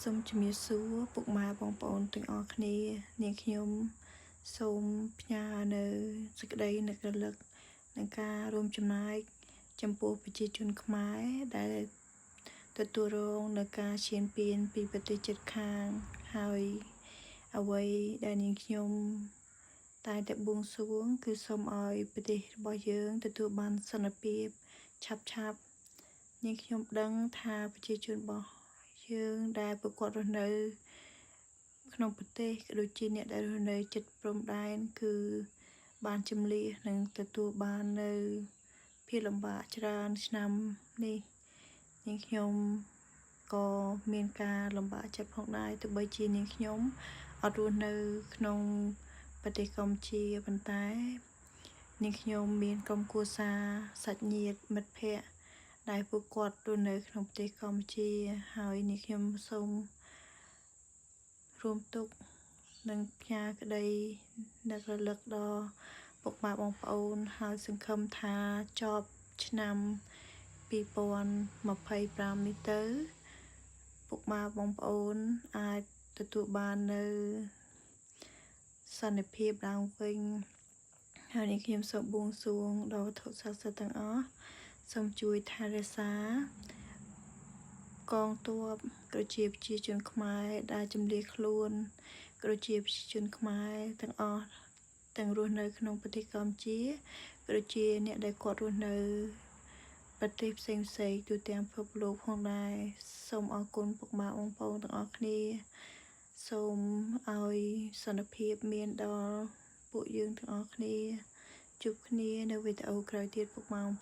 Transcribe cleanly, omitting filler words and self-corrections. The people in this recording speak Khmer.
សូមជំរាបសួរពុកម៉ែបងប្អូនទាំងអស់គ្នានាងខ្ញុំសូមផ្ញើនៅសេចក្តីនឹករលឹកនឹងការរួមចំណែកចំពោះប្រជាជនខ្មែរដែលទទួលរងនឹងការឈានពានពីប្រទេសជិតខាងហើយអ្វីដែលនាងខ្ញុំតែងតែបួងសួងគឺសូមឲ្យប្រទេសរបស់យើងទទួលបានសន្តិភាពឆាប់នាងខ្ញុំដឹងថាប្រជាជនរបស់យើងដែលប្រកបរស់នៅក្នុងប្រទេសក៏ដូចជាអ្នកដែលរស់នៅជិតព្រំដែនគឺបានជំនះនិងទទួលបាននៅភាពលំបាកច្រើនឆ្នាំនេះនាងខ្ញុំក៏មានការលំបាកចិត្តផងដែរទោះបីជានាងខ្ញុំអត់រស់នៅក្នុងប្រទេសកម្ពុជាប៉ុន្តែនាងខ្ញុំមានក្រុមគ្រួសារសាច់ញាតិមិត្តភ័ក្តិដែលពួកគាត់រស់នៅក្នុងប្រទេសកម្ពុជាហើយនាងខ្ញុំសូមរួមទុកនិងផ្ញើក្តីនឹករលឹកដល់ពុកម៉ែបងប្អូនហើយសង្ឃឹមថាចប់ឆ្នាំ2025នេះទៅពុកម៉ែបងប្អូនអាចទទួលបាននៅសន្តិភាពឡើងវិញហើយនាងខ្ញុំសូមបួងសួងដល់វត្ថុស័ក្តិសិទ្ធិទាំងអស់សូមជួយថែរក្សាកងទ័ពក៏ជាប្រជាជនខ្មែរដែលជំនះខ្លួនក៏ជាប្រជាជនខ្មែរទាំងអស់ទាំងរស់នៅក្នុងប្រទេសកម្ពុជាក៏ជាអ្នកដែលគាត់រស់នៅប្រទេសផ្សេងទូទាំងពិភពលោកផងដែរសូមអរគុណពុកម៉ែបងប្អូនទាំងអស់គ្នាសូមឲ្យសន្តិភាពមានដល់ពួកយើងទាំងអស់គ្នាជួបគ្នានៅវីដេអូក្រោយទៀតពុកម៉ែបងប្អូន